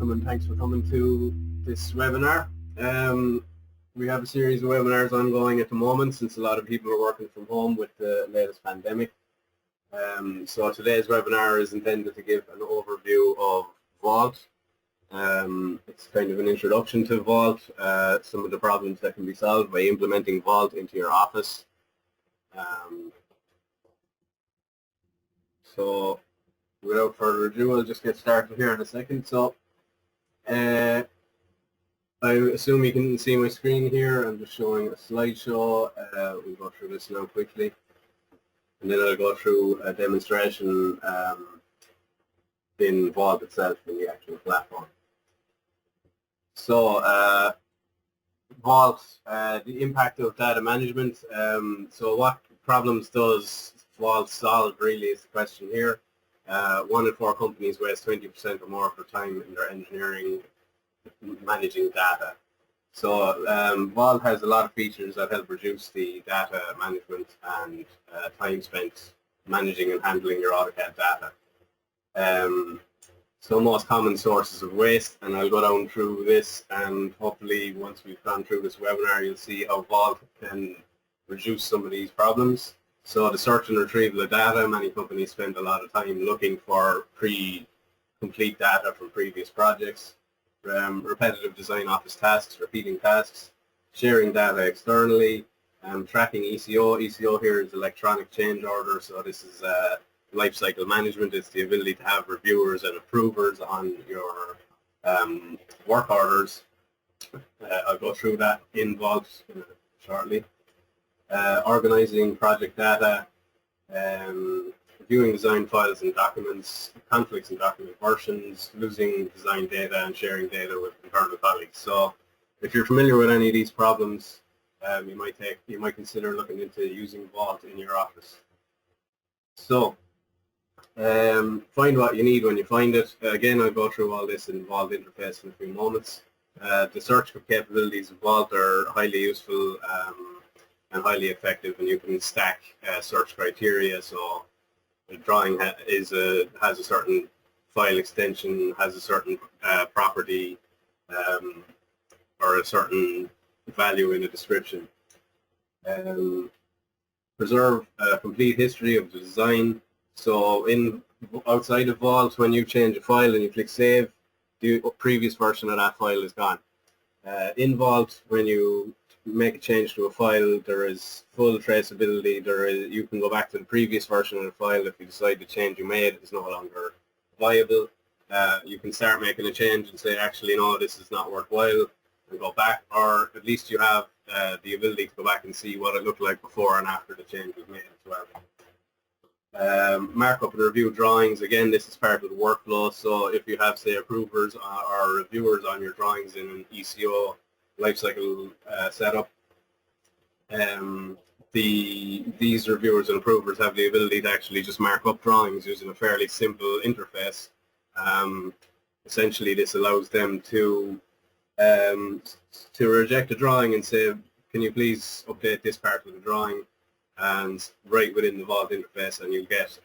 welcome and thanks for coming to this webinar. We have a series of webinars ongoing at the moment since a lot of people are working from home with the latest pandemic. So today's webinar is intended to give an overview of Vault. It's kind of an introduction to Vault, some of the problems that can be solved by implementing Vault into your office. So without further ado, I'll just get started here in a second. So I assume you can see my screen here. I'm just showing a slideshow. We'll go through this now quickly. And then I'll go through a demonstration in Vault itself, in the actual platform. So Vault, the impact of data management. So what problems does Vault solve, really, is the question here. 1 in 4 companies waste 20% or more of their time in their engineering managing data. So Vault has a lot of features that help reduce the data management and time spent managing and handling your AutoCAD data. So most common sources of waste, and I'll go down through this, and hopefully once we've gone through this webinar you'll see how Vault can reduce some of these problems. So the search and retrieval of data, many companies spend a lot of time looking for complete data from previous projects. Repetitive design office tasks, repeating tasks, sharing data externally, tracking ECO. ECO here is electronic change order, so this is lifecycle management. It's the ability to have reviewers and approvers on your work orders. I'll go through that in Vault shortly. Organizing project data, viewing design files and documents, conflicts in document versions, losing design data and sharing data with internal colleagues. So if you're familiar with any of these problems, you might consider looking into using Vault in your office. So find what you need when you find it. Again, I'll go through all this in Vault interface in a few moments. The search capabilities of Vault are highly useful and highly effective, and you can stack search criteria. So the drawing has a certain file extension, has a certain property or a certain value in a description. Preserve a complete history of the design. So outside of Vault, when you change a file and you click save, the previous version of that file is gone. In Vault, when you make a change to a file, there is full traceability. You can go back to the previous version of the file if you decide the change you made is no longer viable. You can start making a change and say, actually, no, this is not worthwhile, and go back, or at least you have the ability to go back and see what it looked like before and after the change was made as well. Markup and review drawings. Again, this is part of the workflow. So if you have, say, approvers or reviewers on your drawings in an ECO lifecycle setup, these reviewers and approvers have the ability to actually just mark up drawings using a fairly simple interface. Essentially, this allows them to reject a drawing and say, can you please update this part of the drawing, and right within the Vault interface, and you'll get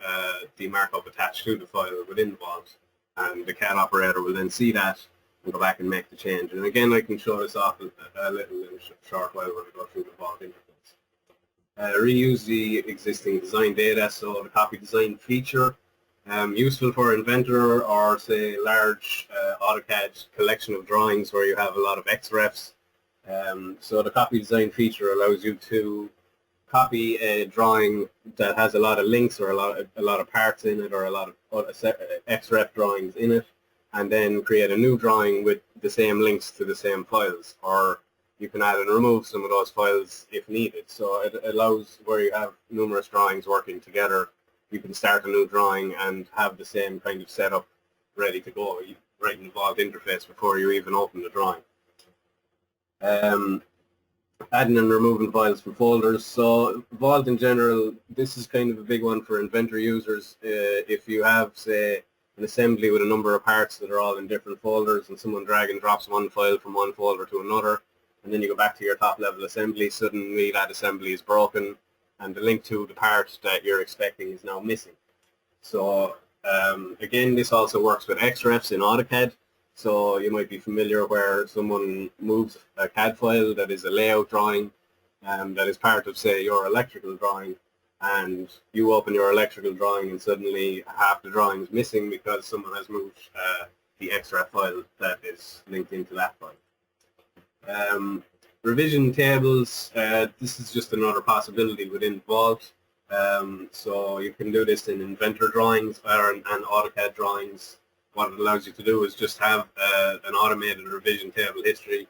the markup attached to the file within Vault, and the CAD operator will then see that and go back and make the change. And again, I can show this off a little in a short while when we go through the Vault interface. Reuse the existing design data, so the copy design feature, useful for inventor or, say, large AutoCAD collection of drawings where you have a lot of XREFs. So the copy design feature allows you to copy a drawing that has a lot of links or a lot of parts in it, or a lot of XREF drawings in it, and then create a new drawing with the same links to the same files, or you can add and remove some of those files if needed. So it allows, where you have numerous drawings working together, you can start a new drawing and have the same kind of setup ready to go right in the Vault interface before you even open the drawing. Adding and removing files from folders. So Vault in general, this is kind of a big one for inventor users. If you have, say, an assembly with a number of parts that are all in different folders, and someone drag and drops one file from one folder to another, and then you go back to your top level assembly, suddenly that assembly is broken and the link to the part that you're expecting is now missing. So again, this also works with XREFs in AutoCAD. So you might be familiar where someone moves a CAD file that is a layout drawing that is part of, say, your electrical drawing, and you open your electrical drawing and suddenly half the drawing is missing because someone has moved the extra file that is linked into that file. Revision tables, this is just another possibility within Vault. So you can do this in Inventor drawings and AutoCAD drawings. What it allows you to do is just have an automated revision table history.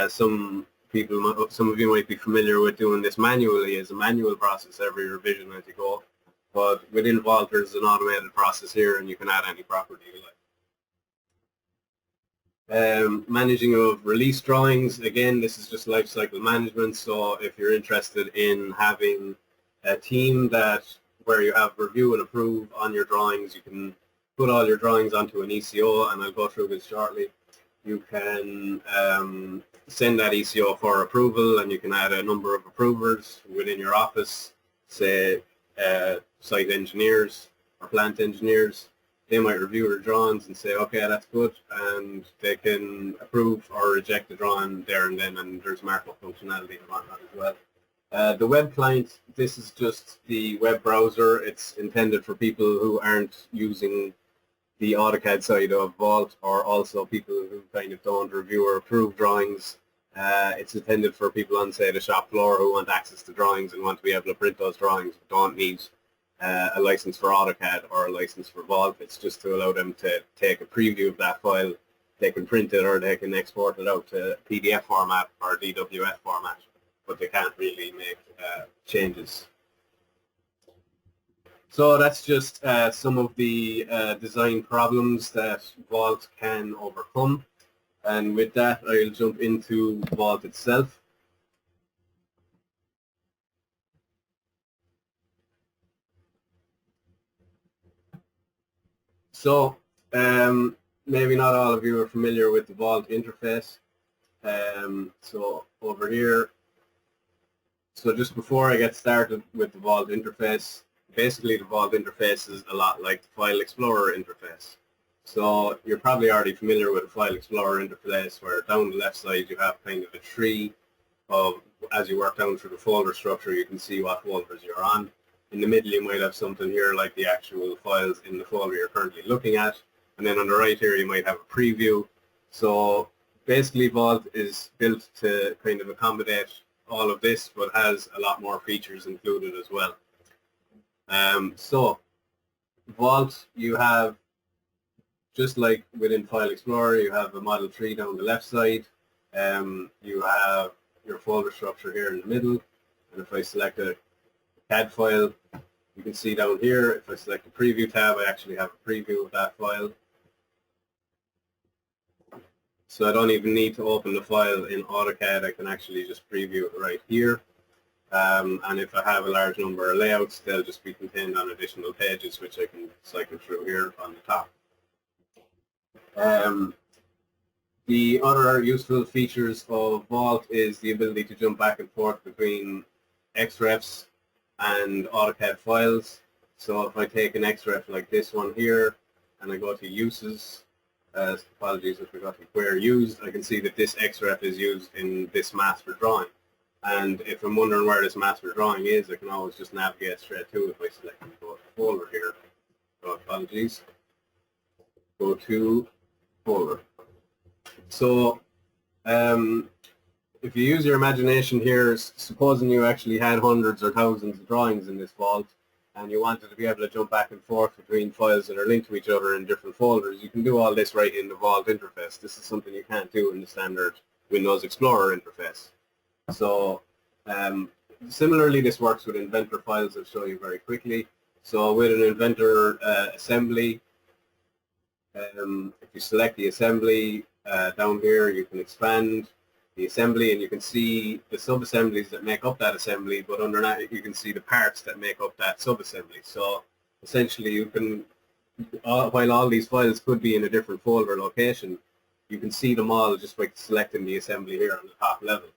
Some of you might be familiar with doing this manually as a manual process every revision as you go. But within Vault, there's an automated process here, and you can add any property you like. Managing of release drawings, again, this is just lifecycle management. So if you're interested in having a team where you have review and approve on your drawings, you can put all your drawings onto an ECO, and I'll go through this shortly. You can send that ECO for approval, and you can add a number of approvers within your office, say site engineers or plant engineers. They might review your drawings and say, okay, that's good, and they can approve or reject the drawing there and then, and there's markup functionality and whatnot as well. The web client, this is just the web browser. It's intended for people who aren't using the AutoCAD side of Vault, or also people who kind of don't review or approve drawings. It's intended for people on, say, the shop floor who want access to drawings and want to be able to print those drawings, but don't need a license for AutoCAD or a license for Vault. It's just to allow them to take a preview of that file. They can print it or they can export it out to PDF format or DWF format, but they can't really make changes. So that's just some of the design problems that Vault can overcome. And with that, I'll jump into Vault itself. So maybe not all of you are familiar with the Vault interface. So over here, so just before I get started with the Vault interface, basically the Vault interface is a lot like the File Explorer interface. So you're probably already familiar with the File Explorer interface, where down the left side you have kind of a tree of, as you work down through the folder structure, you can see what folders you're on. In the middle you might have something here like the actual files in the folder you're currently looking at. And then on the right here you might have a preview. So basically Vault is built to kind of accommodate all of this, but has a lot more features included as well. So Vault, you have, just like within File Explorer, you have a model tree down the left side. You have your folder structure here in the middle. And if I select a CAD file, you can see down here, if I select the preview tab, I actually have a preview of that file. So I don't even need to open the file in AutoCAD. I can actually just preview it right here. And if I have a large number of layouts, they'll just be contained on additional pages, which I can cycle through here on the top. The other useful features of Vault is the ability to jump back and forth between XREFs and AutoCAD files. So if I take an XREF like this one here and I go to uses, apologies, I forgot to where used, I can see that this XREF is used in this master drawing. And if I'm wondering where this master drawing is, I can always just navigate straight to it by selecting the folder here. So apologies. Go to folder. So if you use your imagination here, supposing you actually had hundreds or thousands of drawings in this Vault, and you wanted to be able to jump back and forth between files that are linked to each other in different folders, you can do all this right in the Vault interface. This is something you can't do in the standard Windows Explorer interface. So similarly, this works with Inventor files. I'll show you very quickly. So with an Inventor assembly, if you select the assembly down here, you can expand the assembly and you can see the sub-assemblies that make up that assembly, but under that you can see the parts that make up that sub-assembly. So essentially you can, while all these files could be in a different folder location, you can see them all just by selecting the assembly here on the top level.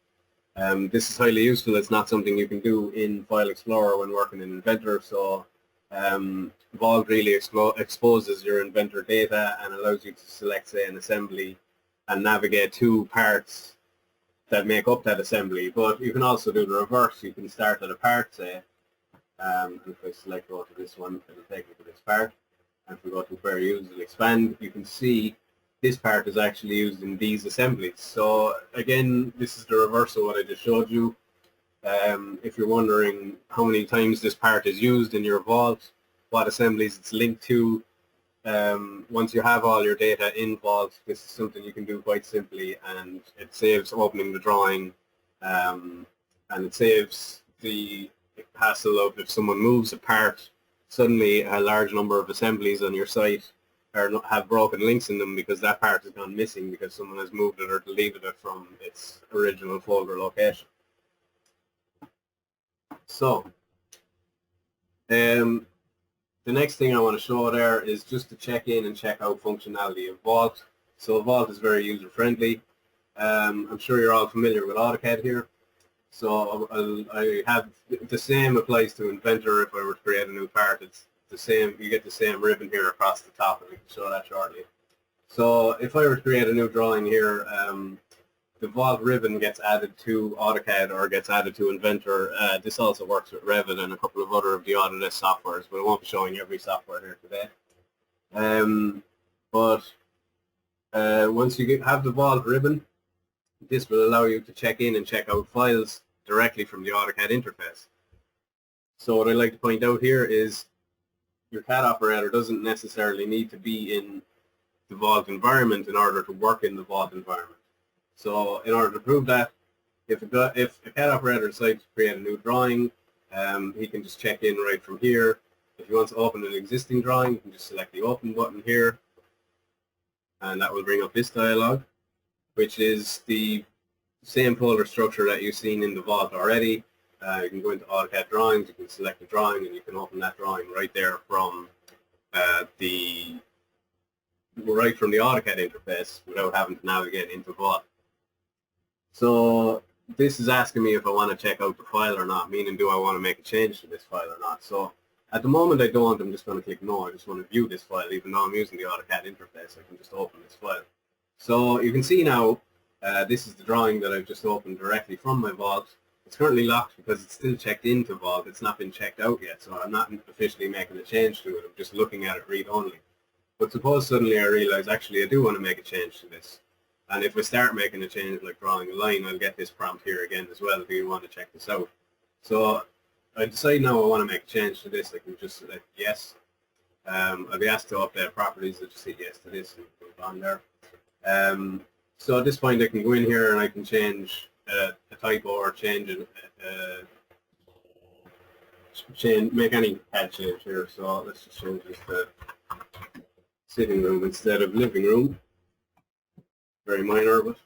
This is highly useful. It's not something you can do in File Explorer when working in Inventor, so Vault really exposes your inventor data and allows you to select, say, an assembly and navigate to parts that make up that assembly. But you can also do the reverse. You can start at a part, say, if I select go to this one, it'll take me to this part. And if we go to where used and expand, you can see this part is actually used in these assemblies. So again, this is the reverse of what I just showed you. If you're wondering how many times this part is used in your vault, what assemblies it's linked to, once you have all your data in Vault, this is something you can do quite simply, and it saves opening the drawing, and it saves the hassle of if someone moves a part, suddenly a large number of assemblies on your site have broken links in them because that part has gone missing because someone has moved it or deleted it from its original folder location. So, the next thing I want to show there is just to check in and check out functionality of Vault. So Vault is very user-friendly. I'm sure you're all familiar with AutoCAD here. So I have the same applies to Inventor. If I were to create a new part, it's the same. You get the same ribbon here across the top, and we can show that shortly. So if I were to create a new drawing here, the Vault ribbon gets added to AutoCAD or gets added to Inventor. This also works with Revit and a couple of other of the Autodesk softwares, but I won't be showing every software here today. Once you have the Vault ribbon, this will allow you to check in and check out files directly from the AutoCAD interface. So what I'd like to point out here is your CAD operator doesn't necessarily need to be in the Vault environment in order to work in the Vault environment. So in order to prove that, if a CAD operator decides to create a new drawing, he can just check in right from here. If he wants to open an existing drawing, you can just select the Open button here, and that will bring up this dialog, which is the same folder structure that you've seen in the Vault already. You can go into AutoCAD Drawings, you can select a drawing, and you can open that drawing right there from the AutoCAD interface without having to navigate into Vault. So this is asking me if I want to check out the file or not, meaning do I want to make a change to this file or not. So at the moment I don't. I'm just going to click no. I just want to view this file. Even though I'm using the AutoCAD interface, I can just open this file. So you can see now this is the drawing that I've just opened directly from my Vault. It's currently locked because it's still checked into Vault. It's not been checked out yet, so I'm not officially making a change to it. I'm just looking at it read-only. But suppose suddenly I realize actually I do want to make a change to this. And if we start making a change like drawing a line, I'll get this prompt here again as well. Do you want to check this out? So I decide now I want to make a change to this. I can just select yes. I'll be asked to update properties. I'll just say yes to this and move on there. So at this point I can go in here and I can change a typo or make any CAD change here. So let's just change this to sitting room instead of living room. Very minor, but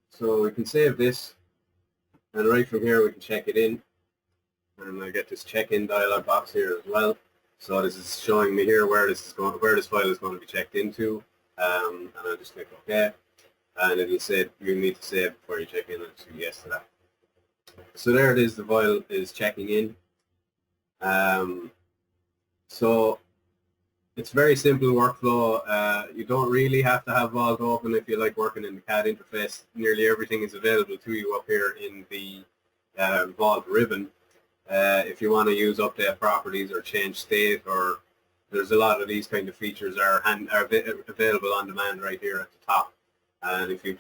so we can save this, and right from here we can check it in, and I get this check-in dialog box here as well. So this is showing me here where this file is going to be checked into, and I'll just click OK, and it'll say you need to save before you check in, and say yes to that. So there it is. The file is checking in. So it's very simple workflow. You don't really have to have Vault open if you like working in the CAD interface. Nearly everything is available to you up here in the Vault ribbon. If you want to use update properties or change state, or there's a lot of these kind of features are available on demand right here at the top. And if you've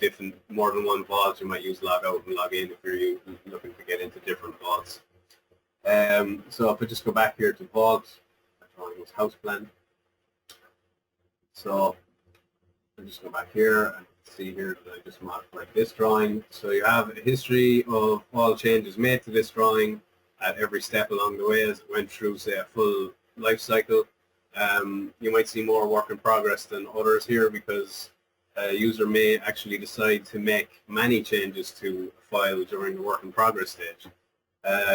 more than one Vault, you might use log out and log in if you're looking to get into different Vaults. So if I just go back here to Vault, I'm drawing this house plan. So I'll just go back here and see here that I just modified this drawing. So you have a history of all changes made to this drawing at every step along the way as it went through, say, a full life cycle. You might see more work in progress than others here because a user may actually decide to make many changes to a file during the work in progress stage.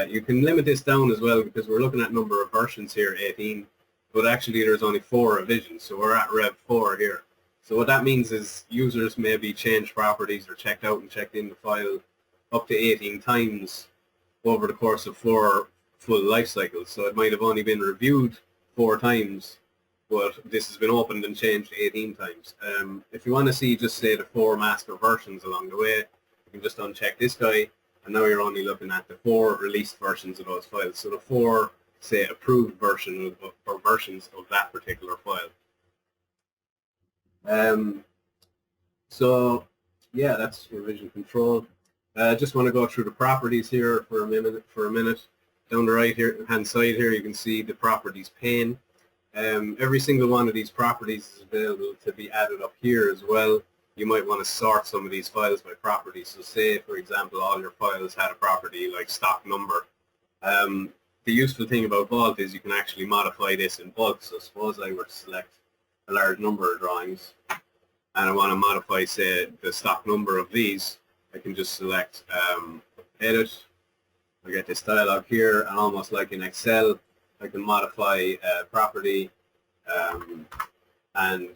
You can limit this down as well because we're looking at number of versions here, 18. But actually there's only 4 revisions, so we're at Rev 4 here. So what that means is users maybe changed properties or checked out and checked in the file up to 18 times over the course of four full life cycle. So it might have only been reviewed 4 times, but this has been opened and changed 18 times. If you want to see just say the 4 master versions along the way, you can just uncheck this guy, and now you're only looking at the 4 released versions of those files. So the 4, say, approved versions of that particular file. So yeah, that's revision control. Just want to go through the properties here for a minute. Down the right hand side here, you can see the properties pane. Every single one of these properties is available to be added up here as well. You might want to sort some of these files by property. So say, for example, all your files had a property like stock number. The useful thing about Vault is you can actually modify this in bulk. So suppose I were to select a large number of drawings and I want to modify, say, the stock number of these, I can just select edit. I get this dialog here, and almost like in Excel, I can modify property and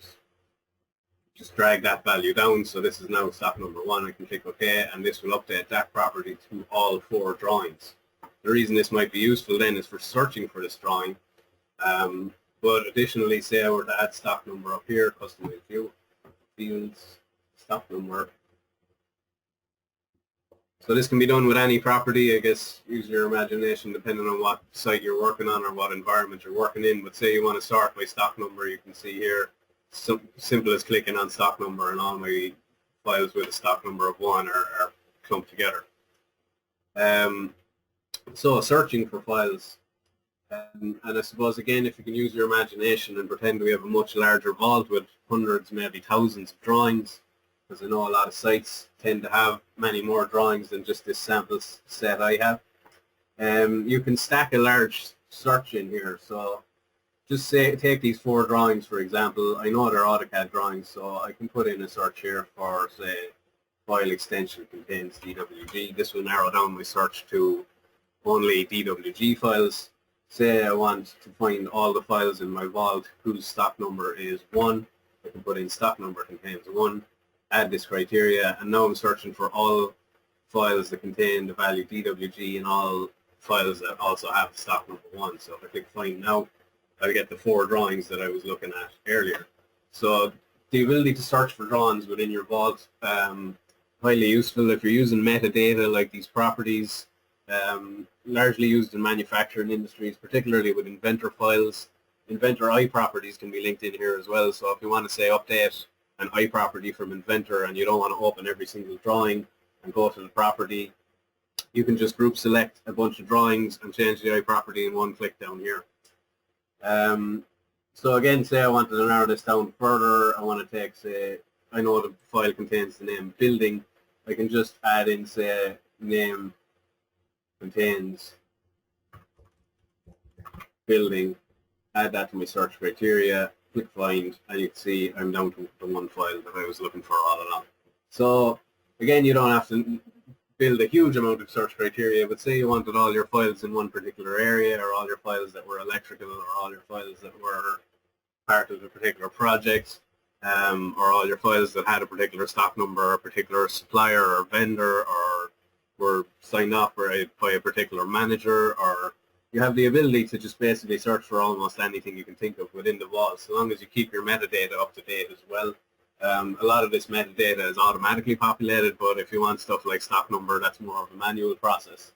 just drag that value down. So this is now stock number 1. I can click OK, and this will update that property to all 4 drawings. The reason this might be useful then is for searching for this drawing. But additionally, say I were to add stock number up here, customize view, fields, stock number. So this can be done with any property. I guess use your imagination depending on what site you're working on or what environment you're working in. But say you want to sort by stock number, you can see here, simple as clicking on stock number, and all my files with a stock number of 1 are clumped together. So searching for files. And I suppose, again, if you can use your imagination and pretend we have a much larger vault with hundreds, maybe thousands of drawings, because I know a lot of sites tend to have many more drawings than just this sample set I have. You can stack a large search in here. So just say, take these 4 drawings, for example. I know they're AutoCAD drawings, so I can put in a search here for, say, file extension contains DWG. This will narrow down my search to only DWG files. Say I want to find all the files in my vault whose stock number is 1. I can put in stock number contains 1, add this criteria, and now I'm searching for all files that contain the value DWG and all files that also have stock number 1. So if I click find now, I'll get the 4 drawings that I was looking at earlier. So the ability to search for drawings within your vault, highly useful if you're using metadata like these properties. Largely used in manufacturing industries, particularly with inventor files. Inventor I properties can be linked in here as well. So if you want to say update an I property from inventor and you don't want to open every single drawing and go to the property, you can just group select a bunch of drawings and change the I property in one click down here. So again, say I wanted to narrow this down further. I want to take, say, I know the file contains the name building. I can just add in, say, name contains building, add that to my search criteria, click find, and you can see I'm down to the 1 file that I was looking for all along. So again, you don't have to build a huge amount of search criteria, but say you wanted all your files in one particular area, or all your files that were electrical, or all your files that were part of a particular project, or all your files that had a particular stock number, or a particular supplier or vendor, or were signed off by a particular manager, or you have the ability to just basically search for almost anything you can think of within the vault, so long as you keep your metadata up to date as well. A lot of this metadata is automatically populated, but if you want stuff like stock number, that's more of a manual process.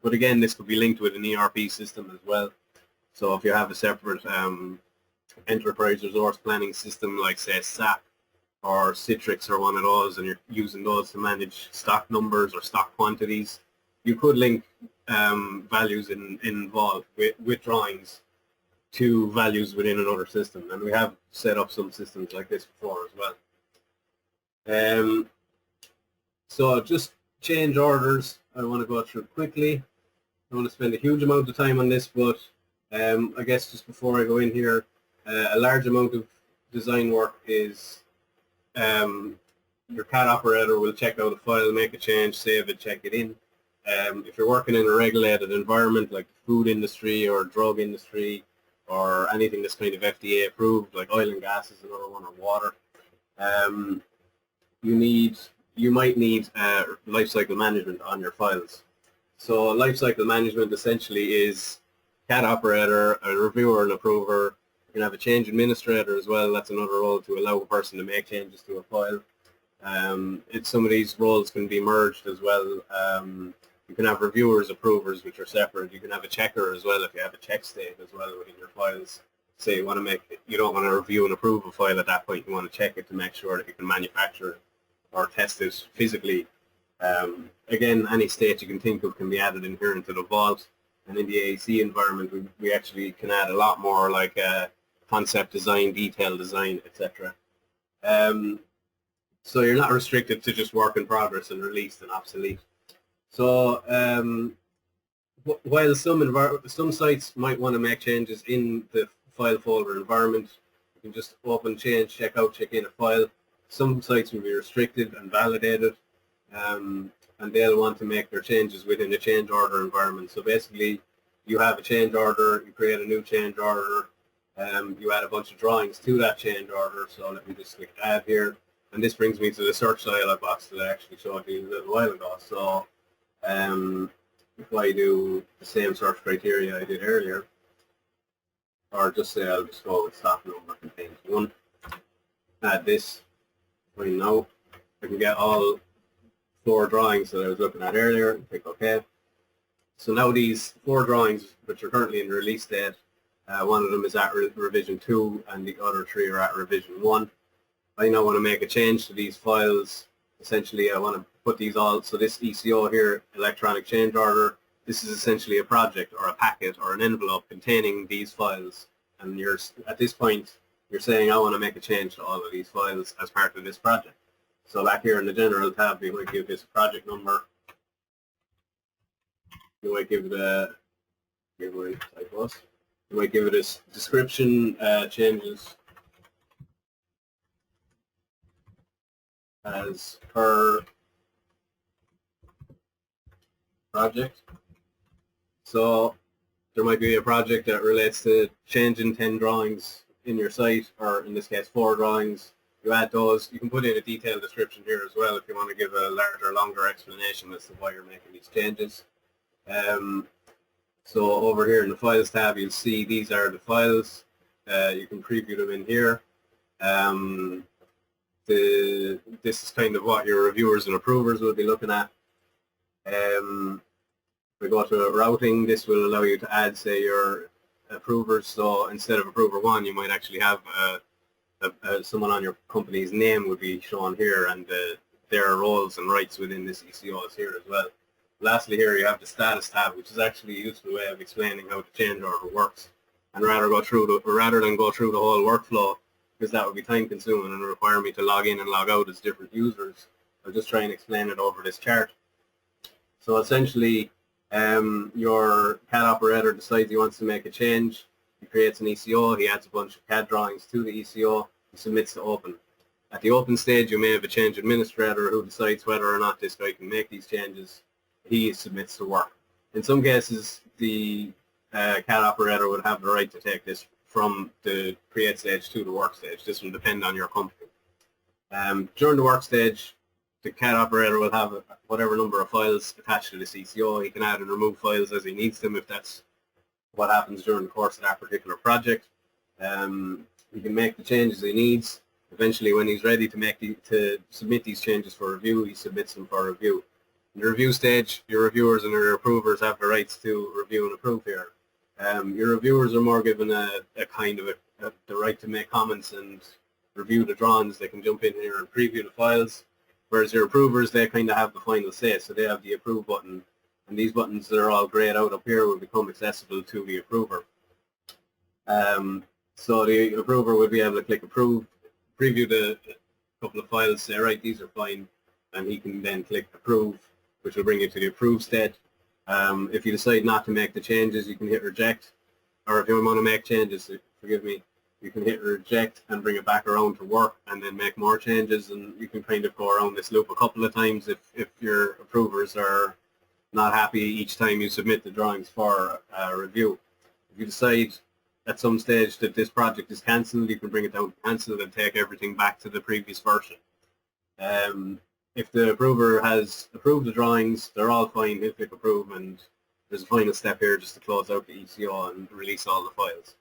But again, this could be linked with an ERP system as well. So if you have a separate enterprise resource planning system like, say, SAP, or Citrix, or one of those, and you're using those to manage stock numbers or stock quantities, you could link values in Vault with drawings to values within another system, and we have set up some systems like this before as well. So just change orders, I want to go through quickly. I don't want to spend a huge amount of time on this, but I guess just before I go in here, a large amount of design work is your CAD operator will check out a file, make a change, save it, check it in. If you're working in a regulated environment like the food industry or drug industry or anything that's kind of FDA approved, like oil and gas is another one, or water, you might need lifecycle management on your files. So lifecycle management essentially is CAD operator, a reviewer, and approver. You can have a change administrator as well. That's another role to allow a person to make changes to a file. Some of these roles can be merged as well. You can have reviewers, approvers, which are separate. You can have a checker as well if you have a check state as well within your files. Say you don't want to review and approve a file at that point. You want to check it to make sure that you can manufacture it or test it physically. Again, any state you can think of can be added in here into the vault. And in the AEC environment, we actually can add a lot more, like concept design, detail design, etc. So you're not restricted to just work in progress and released and obsolete. So while some sites might want to make changes in the file folder environment, you can just open, change, check out, check in a file. Some sites will be restricted and validated, and they'll want to make their changes within a change order environment. So basically, you have a change order, you create a new change order, you add a bunch of drawings to that change order. So let me just click add here. And this brings me to the search dialog box that I actually showed you a little while ago. So if I do the same search criteria I did earlier, or just say I'll just go with stock number contains 1, add this, right now, I can get all 4 drawings that I was looking at earlier, click OK. So now these 4 drawings, which are currently in release state, one of them is at revision 2 and the other 3 are at revision 1. I now want to make a change to these files. Essentially, I want to put these all, so this ECO here, electronic change order, this is essentially a project or a packet or an envelope containing these files. And at this point, you're saying I want to make a change to all of these files as part of this project. So back here in the general tab, we might give this a project number. You might give it a, you might give it a description, changes as per project. So there might be a project that relates to changing 10 drawings in your site, or in this case 4 drawings. You add those. You can put in a detailed description here as well if you want to give a larger, longer explanation as to why you're making these changes. So over here in the Files tab, you'll see these are the files. You can preview them in here. This is kind of what your reviewers and approvers will be looking at. If we go to routing, this will allow you to add, say, your approvers. So instead of approver 1, you might actually have someone on your company's name would be shown here, and their roles and rights within this ECO is here as well. Lastly, here you have the status tab, which is actually a useful way of explaining how the change order works. And rather than go through the whole workflow, because that would be time consuming and require me to log in and log out as different users, I'll just try and explain it over this chart. So essentially, your CAD operator decides he wants to make a change. He creates an ECO, he adds a bunch of CAD drawings to the ECO, he submits to open. At the open stage, you may have a change administrator who decides whether or not this guy can make these changes. He submits to work. In some cases, the CAD operator would have the right to take this from the create stage to the work stage. This will depend on your company. During the work stage, the CAD operator will have whatever number of files attached to this ECO. He can add and remove files as he needs them if that's what happens during the course of that particular project. He can make the changes he needs. Eventually, when he's ready to submit these changes for review, he submits them for review. In the review stage, your reviewers and your approvers have the rights to review and approve here. Your reviewers are more given a kind of the right to make comments and review the drawings. They can jump in here and preview the files, whereas your approvers, they kind of have the final say, so they have the approve button, and these buttons that are all grayed out up here will become accessible to the approver. So the approver would be able to click approve, preview the couple of files, say, right, these are fine, and he can then click approve, which will bring you to the approve state. If you decide not to make the changes, you can hit reject, or if you want to make changes, forgive me, you can hit reject and bring it back around to work and then make more changes, and you can kind of go around this loop a couple of times if your approvers are not happy each time you submit the drawings for review. If you decide at some stage that this project is cancelled, you can bring it down to cancelled and take everything back to the previous version. if the approver has approved the drawings, they're all fine. He'll click approve, and there's a final step here just to close out the ECO and release all the files.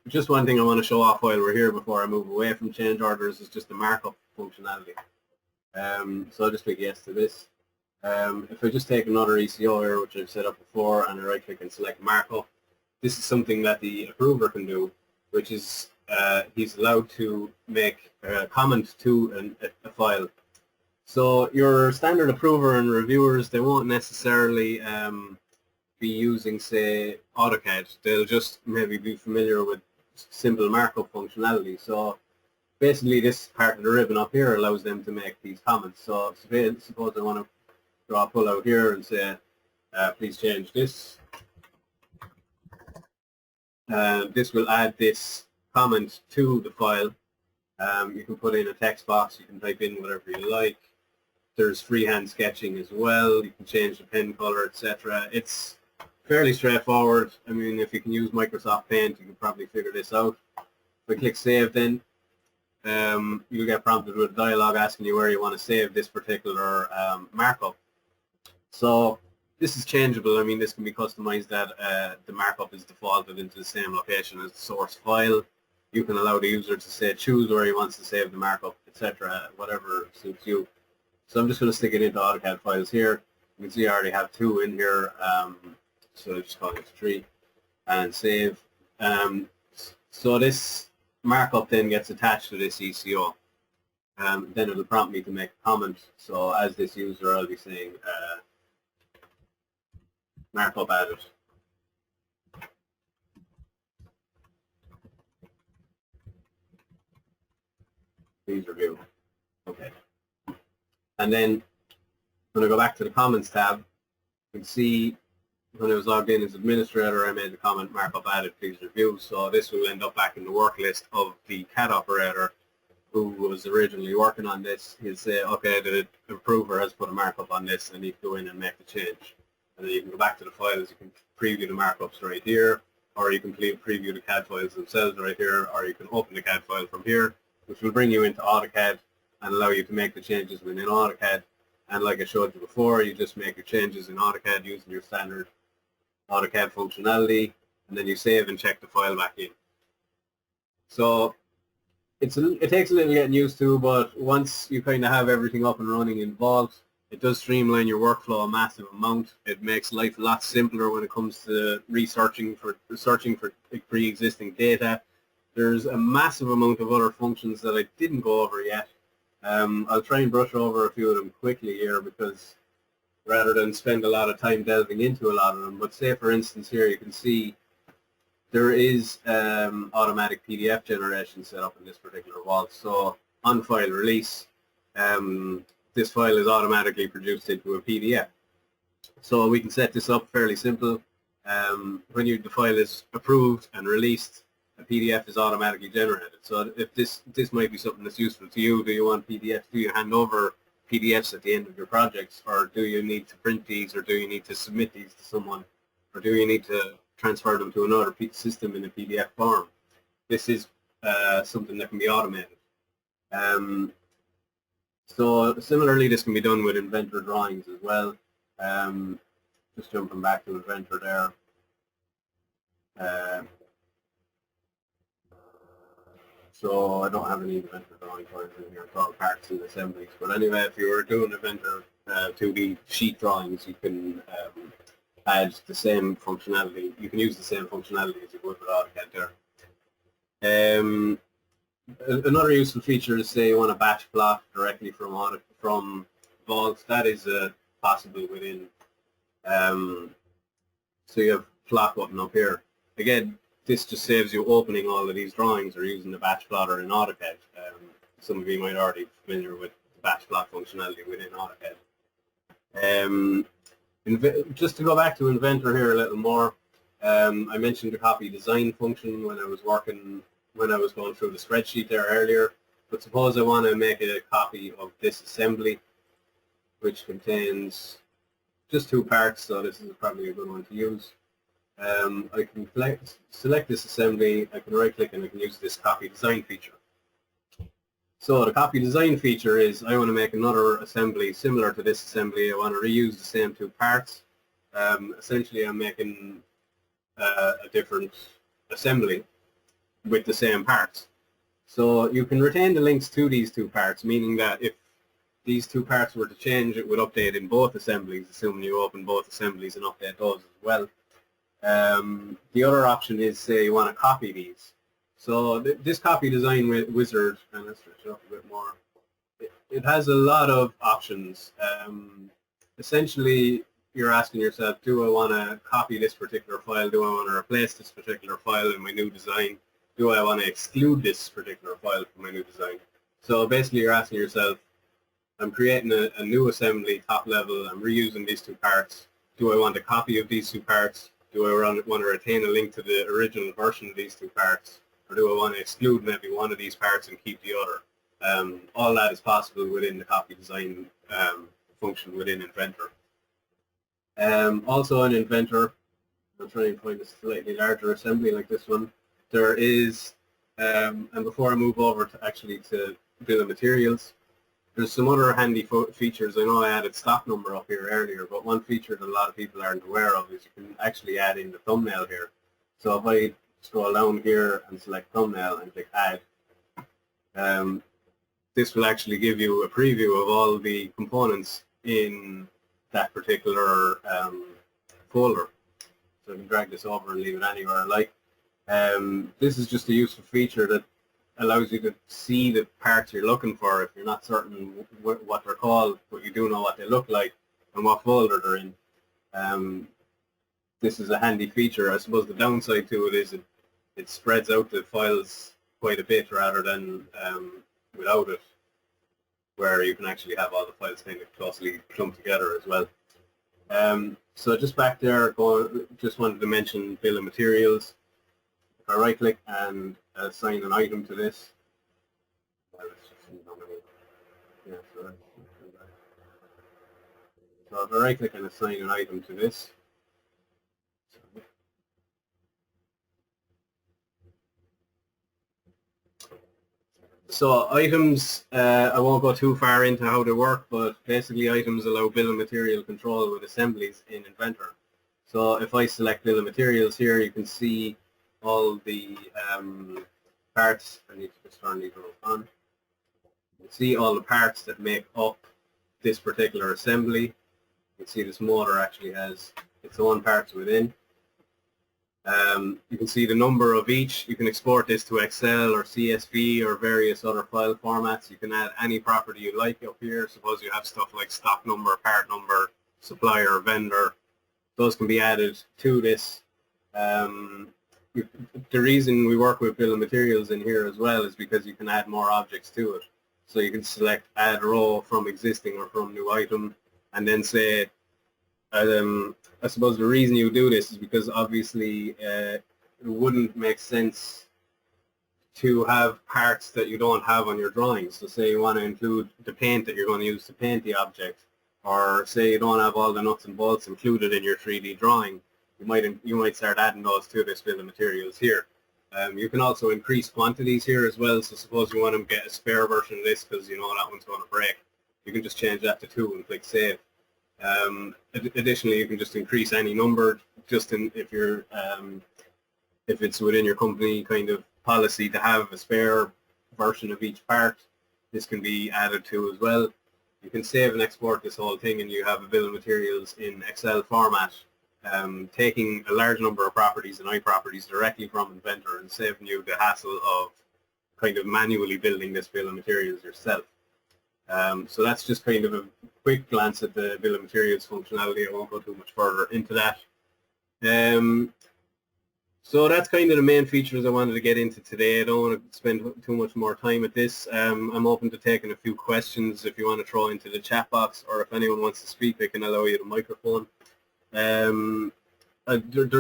Just one thing I want to show off while we're here before I move away from change orders is just the markup functionality. So I'll just click yes to this. If I just take another ECO here, which I've set up before, and I right click and select markup, this is something that the approver can do, which is he's allowed to make a comment to a file. So your standard approver and reviewers, they won't necessarily be using, say, AutoCAD. They'll just maybe be familiar with simple markup functionality. So basically this part of the ribbon up here allows them to make these comments. So suppose I want to draw a pull out here and say, please change this. This will add this comment to the file. You can put in a text box, you can type in whatever you like. There's freehand sketching as well. You can change the pen color, etc. It's fairly straightforward. I mean, if you can use Microsoft Paint, you can probably figure this out. If I click save, then you'll get prompted with a dialog asking you where you want to save this particular markup. So this is changeable. I mean, this can be customized that the markup is defaulted into the same location as the source file. You can allow the user to say choose where he wants to save the markup, etc., whatever suits you. So I'm just going to stick it into AutoCAD files here. You can see I already have 2 in here, so I just call it 3 and save. So this markup then gets attached to this ECO. Then it will prompt me to make a comment. So as this user, I'll be saying markup added. Please review. Okay. And then when I go back to the comments tab, you can see when I was logged in as administrator, I made the comment markup added, please review. So this will end up back in the work list of the CAD operator who was originally working on this. He'll say, okay, the approver has put a markup on this, and you can go in and make the change. And then you can go back to the files, you can preview the markups right here, or you can preview the CAD files themselves right here, or you can open the CAD file from here, which will bring you into AutoCAD and allow you to make the changes within AutoCAD. And like I showed you before, you just make your changes in AutoCAD using your standard AutoCAD functionality, and then you save and check the file back in. So it takes a little getting used to, but once you kind of have everything up and running in Vault, it does streamline your workflow a massive amount. It makes life a lot simpler when it comes to searching for pre-existing data. There's a massive amount of other functions that I didn't go over yet. I'll try and brush over a few of them quickly here, because rather than spend a lot of time delving into a lot of them. But say, for instance, here you can see there is automatic PDF generation set up in this particular Vault. So on file release, this file is automatically produced into a PDF. So we can set this up fairly simple. When the file is approved and released, a PDF is automatically generated. So if this might be something that's useful to you, do you want PDFs? Do you hand over PDFs at the end of your projects, or do you need to print these, or do you need to submit these to someone, or do you need to transfer them to another system in a PDF form? This is something that can be automated. So similarly, this can be done with Inventor drawings as well. Just jumping back to Inventor there. So I don't have any Inventor drawing files in here, it's all parts and assemblies. But anyway, if you were doing Inventor 2D sheet drawings, you can add the same functionality. You can use the same functionality as you would with AutoCAD there. Another useful feature is, say you want to batch plot directly from Vault. That is possible within. So you have plot button up here. Again, this just saves you opening all of these drawings or using the batch plotter in AutoCAD. Some of you might already be familiar with the batch plot functionality within AutoCAD. Just to go back to Inventor here a little more, I mentioned the copy design function when I was going through the spreadsheet there earlier. But suppose I want to make a copy of this assembly, which contains just 2 parts, so this is probably a good one to use. I can select this assembly, I can right click and I can use this copy design feature. So the copy design feature is I want to make another assembly similar to this assembly. I want to reuse the same two parts. Essentially, I'm making a different assembly with the same parts. So you can retain the links to these two parts, meaning that if these two parts were to change, it would update in both assemblies, assuming you open both assemblies and update those as well. The other option is, say, you want to copy these. So this copy design wizard, and let's switch it up a bit more, it has a lot of options. Essentially, you're asking yourself, do I want to copy this particular file? Do I want to replace this particular file in my new design? Do I want to exclude this particular file from my new design? So basically, you're asking yourself, I'm creating a new assembly, top level, I'm reusing these two parts. Do I want a copy of these two parts? Do I want to retain a link to the original version of these two parts? Or do I want to exclude maybe one of these parts and keep the other? All that is possible within the copy design function within Inventor. Also in Inventor, I'm trying to find a slightly larger assembly like this one. There is, and before I move over to actually to bill of materials, there's some other handy features. I know I added stock number up here earlier, but one feature that a lot of people aren't aware of is you can actually add in the thumbnail here. So if I scroll down here and select thumbnail and click add, this will actually give you a preview of all the components in that particular folder. So I can drag this over and leave it anywhere I like. This is just a useful feature that allows you to see the parts you're looking for if you're not certain what they're called, but you do know what they look like and what folder they're in. This is a handy feature. I suppose the downside to it is it spreads out the files quite a bit rather than without it, where you can actually have all the files kind of closely clumped together as well. So just back there, just wanted to mention bill of materials. If I right click and assign an item to this, so if I right click and assign an item to this, so items, I won't go too far into how they work, but basically items allow bill of material control with assemblies in Inventor. So if I select bill of materials here, you can see all the parts. I need to just turn these on. You can see all the parts that make up this particular assembly. You can see this motor actually has its own parts within. You can see the number of each. You can export this to Excel or CSV or various other file formats. You can add any property you like up here. Suppose you have stuff like stock number, part number, supplier, vendor. Those can be added to this. The reason we work with bill of materials in here as well is because you can add more objects to it. So you can select add row from existing or from new item, and then say, I suppose the reason you do this is because obviously it wouldn't make sense to have parts that you don't have on your drawings. So say you want to include the paint that you're going to use to paint the object, or say you don't have all the nuts and bolts included in your 3D drawing. You might start adding those to this bill of materials here. You can also increase quantities here as well. So suppose you want to get a spare version of this because you know that one's going to break. You can just change that to 2 and click save. Additionally, you can just increase any number just if it's within your company kind of policy to have a spare version of each part. This can be added to as well. You can save and export this whole thing, and you have a bill of materials in Excel format, taking a large number of properties and iProperties directly from Inventor and saving you the hassle of kind of manually building this bill of materials yourself. So that's just kind of a quick glance at the bill of materials functionality. I won't go too much further into that. So that's kind of the main features I wanted to get into today. I don't want to spend too much more time at this. I'm open to taking a few questions if you want to throw into the chat box, or if anyone wants to speak, I can allow you the microphone. There'll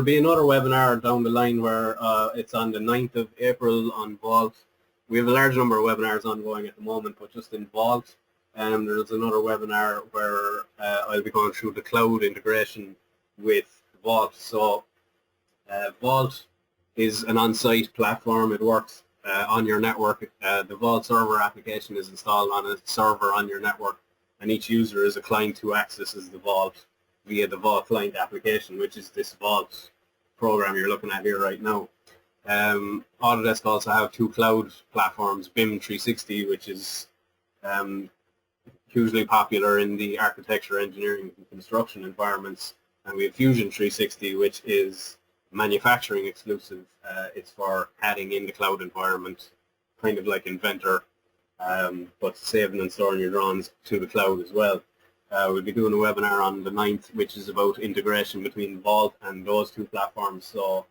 be another webinar down the line where it's on the 9th of April on Vault. We have a large number of webinars ongoing at the moment, but just in Vault. There's another webinar where I'll be going through the cloud integration with Vault. So Vault is an on-site platform. It works on your network. The Vault server application is installed on a server on your network, and each user is a client who accesses the Vault via the Vault client application, which is this Vault program you're looking at here right now. Autodesk also have two cloud platforms, BIM 360, which is hugely popular in the architecture, engineering, and construction environments, and we have Fusion 360, which is manufacturing exclusive. It's for adding in the cloud environment, kind of like Inventor, but saving and storing your drawings to the cloud as well. We'll be doing a webinar on the 9th, which is about integration between Vault and those two platforms. So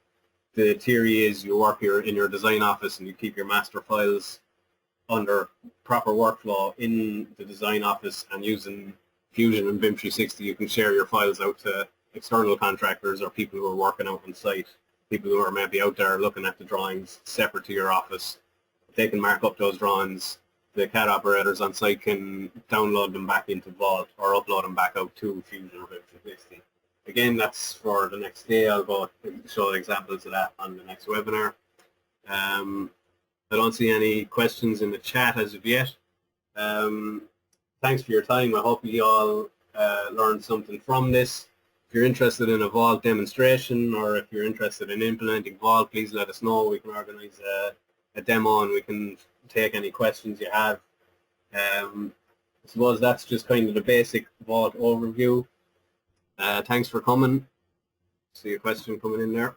the theory is you work in your design office and you keep your master files under proper workflow in the design office, and using Fusion and BIM 360 you can share your files out to external contractors or people who are working out on site, people who are maybe out there looking at the drawings separate to your office. They can mark up those drawings. The CAD operators on site can download them back into Vault or upload them back out to Fusion or BIM 360. Again, that's for the next day. I'll go show examples of that on the next webinar. I don't see any questions in the chat as of yet. Thanks for your time. I hope you all learned something from this. If you're interested in a Vault demonstration, or if you're interested in implementing Vault, please let us know. We can organize a demo and we can take any questions you have. I suppose that's just kind of the basic Vault overview. Thanks for coming. See a question coming in there.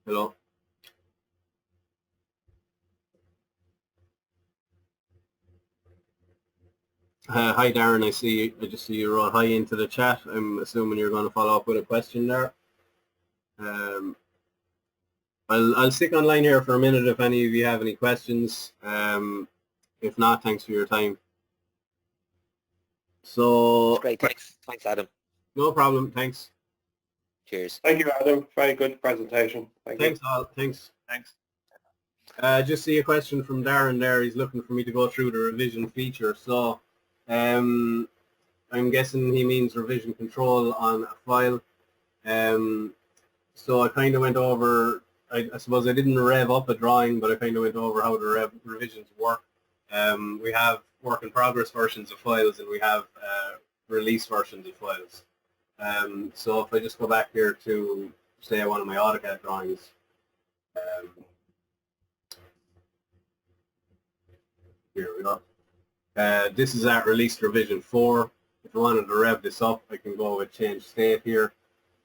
Hello. Hi Darren, I just see you wrote hi into the chat. I'm assuming you're going to follow up with a question there. I'll stick online here for a minute if any of you have any questions. If not, thanks for your time. So that's great. Thanks Adam. No problem. Thanks. Cheers. Thank you, Adam. Very good presentation. Thanks all. Thanks. Just see a question from Darren there. He's looking for me to go through the revision feature. So I'm guessing he means revision control on a file. So I kind of went over, I suppose I didn't rev up a drawing, but I kind of went over how the revisions work. We have work in progress versions of files, and we have release versions of files. So if I just go back here to, say, one of my AutoCAD drawings, here we go. This is at released revision 4. If I wanted to rev this up, I can go with change state here.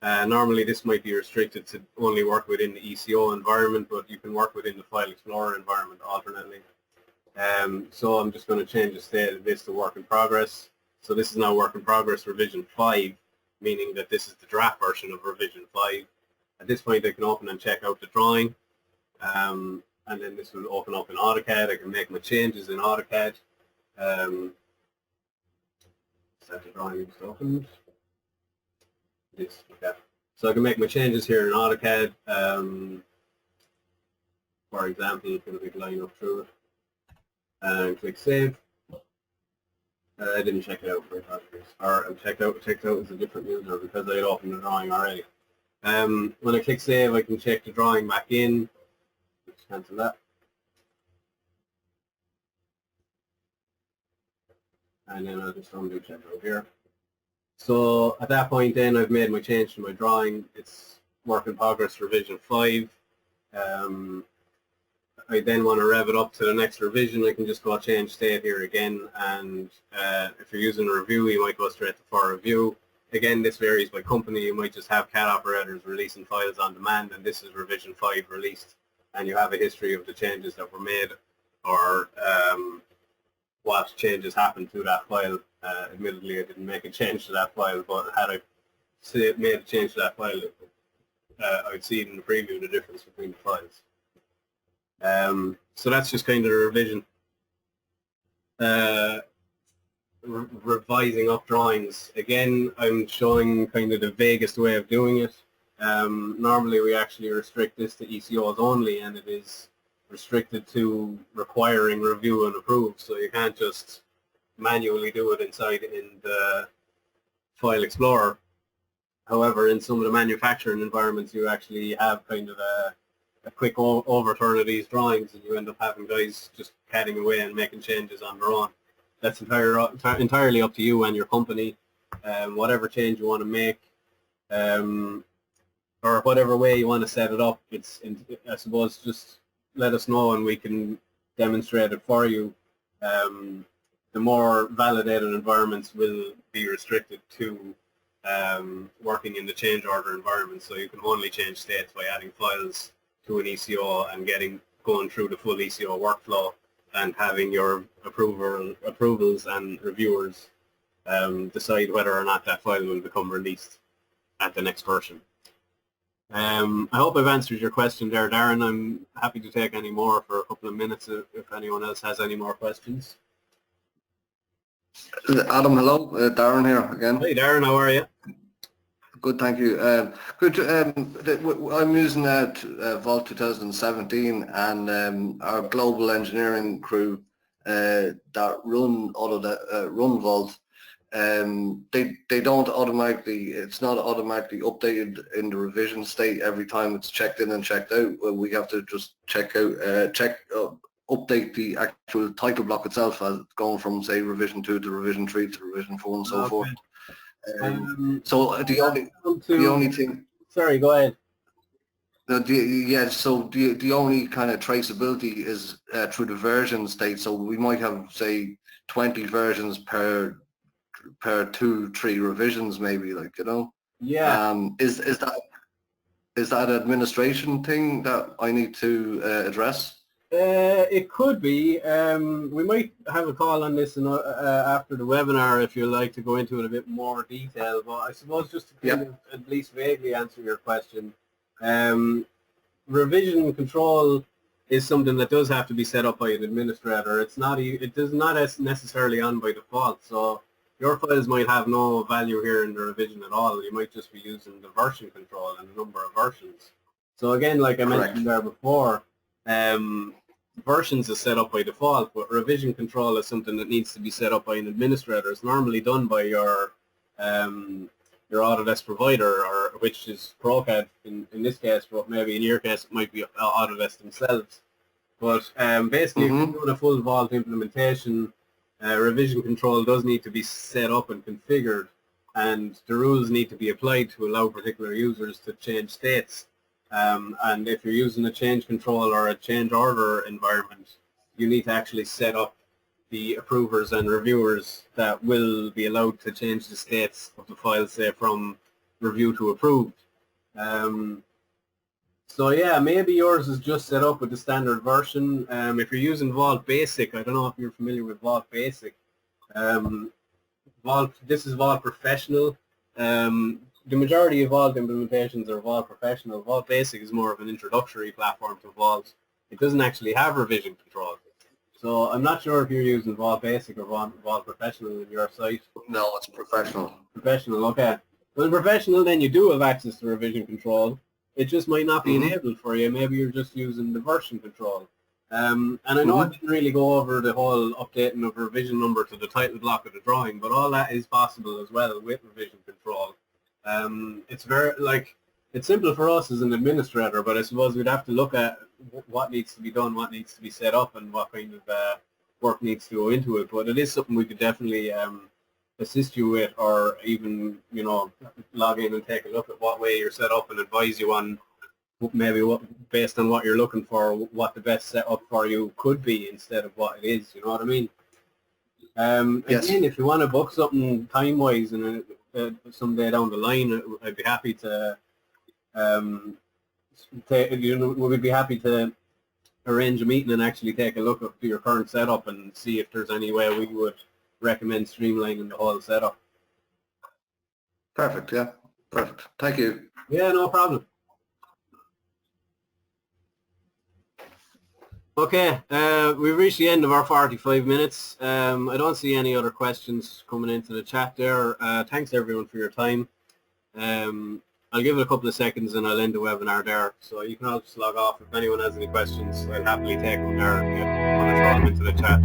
Normally this might be restricted to only work within the ECO environment, but you can work within the File Explorer environment alternately. So I'm just going to change the state of this to work in progress. So this is now work in progress revision 5, meaning that this is the draft version of revision 5. At this point I can open and check out the drawing, and then this will open up in AutoCAD. I can make my changes in AutoCAD. Set the drawing just opened. This, okay. So I can make my changes here in AutoCAD. For example, put a big line up through it, and click Save. I didn't check it out for or checked out as a different user because I had opened the drawing already. When I click Save, I can check the drawing back in. Let's cancel that. And then I'll just undo check out here. So at that point then I've made my change to my drawing. It's work in progress revision 5. I then want to rev it up to the next revision. I can just go change state here again, and if you're using a review you might go straight to for review. Again, this varies by company. You might just have CAD operators releasing files on demand, and this is revision 5 released, and you have a history of the changes that were made, or what changes happened to that file. Admittedly, I didn't make a change to that file, but had I made a change to that file, I'd see in the preview the difference between the files. So that's just kind of the revision. Revising up drawings. Again, I'm showing kind of the vaguest way of doing it. Normally we actually restrict this to ECOs only, and it is restricted to requiring review and approve, so you can't just manually do it inside in the File Explorer. However, in some of the manufacturing environments you actually have kind of a a quick overturn of these drawings, and you end up having guys just cutting away and making changes on their own. That's entirely up to you and your company. Whatever change you want to make, or whatever way you want to set it up, I suppose just let us know and we can demonstrate it for you. The more validated environments will be restricted to working in the change order environment, so you can only change states by adding files to an ECO and going through the full ECO workflow and having your approvals and reviewers decide whether or not that file will become released at the next version. I hope I've answered your question there, Darren. I'm happy to take any more for a couple of minutes if anyone else has any more questions. Adam, hello. Darren here again. Hey Darren, how are you? Good, thank you. Good. I'm using Vault 2017, and our global engineering crew that run Vault. They don't automatically. It's not automatically updated in the revision state every time it's checked in and checked out. We have to just update the actual title block itself as going from, say, revision 2 to revision 3 to revision 4 and so forth. So the only thing. Sorry, go ahead. The only kind of traceability is through the version state. So we might have, say, 20 versions per 2-3 revisions, maybe, like, you know. Yeah. Is that an administration thing that I need to address? It could be. We might have a call on this after the webinar if you'd like to go into it in a bit more detail, but I suppose just to kind of at least vaguely answer your question, revision control is something that does have to be set up by an administrator. It does not necessarily on by default, so your files might have no value here in the revision at all. You might just be using the version control and the number of versions. So again, like I mentioned there before, versions is set up by default, but revision control is something that needs to be set up by an administrator. It's normally done by your Autodesk provider, or which is ProCAD in this case, but maybe in your case it might be Autodesk themselves. But basically, if you're doing a full Vault implementation, revision control does need to be set up and configured, and the rules need to be applied to allow particular users to change states. And if you're using a change control or a change order environment, you need to actually set up the approvers and reviewers that will be allowed to change the states of the file, say from review to approved. So yeah, maybe yours is just set up with the standard version. If you're using Vault Basic, I don't know if you're familiar with Vault Basic. This is Vault Professional. The majority of Vault implementations are Vault Professional. Vault Basic is more of an introductory platform to Vault. It doesn't actually have revision control. So I'm not sure if you're using Vault Basic or Vault Professional in your site. No, it's Professional. Professional, okay. Well, in Professional, then you do have access to revision control. It just might not be enabled for you. Maybe you're just using the version control. And I know I didn't really go over the whole updating of revision number to the title block of the drawing, but all that is possible as well with revision control. It's simple for us as an administrator, but I suppose we'd have to look at what needs to be done, what needs to be set up, and what kind of work needs to go into it. But it is something we could definitely assist you with, or even, you know, log in and take a look at what way you're set up and advise you on maybe based on what you're looking for, what the best setup for you could be instead of what it is. You know what I mean? Again, if you want to book something time-wise and someday down the line, I'd be happy to. We'd be happy to arrange a meeting and actually take a look at your current setup and see if there's any way we would recommend streamlining the whole setup. Perfect. Yeah. Perfect. Thank you. Yeah, no problem. Okay, we've reached the end of our 45 minutes. I don't see any other questions coming into the chat there. Thanks everyone for your time. I'll give it a couple of seconds and I'll end the webinar there. So you can all just log off. If anyone has any questions, I'll happily take them there if you want to throw them into the chat.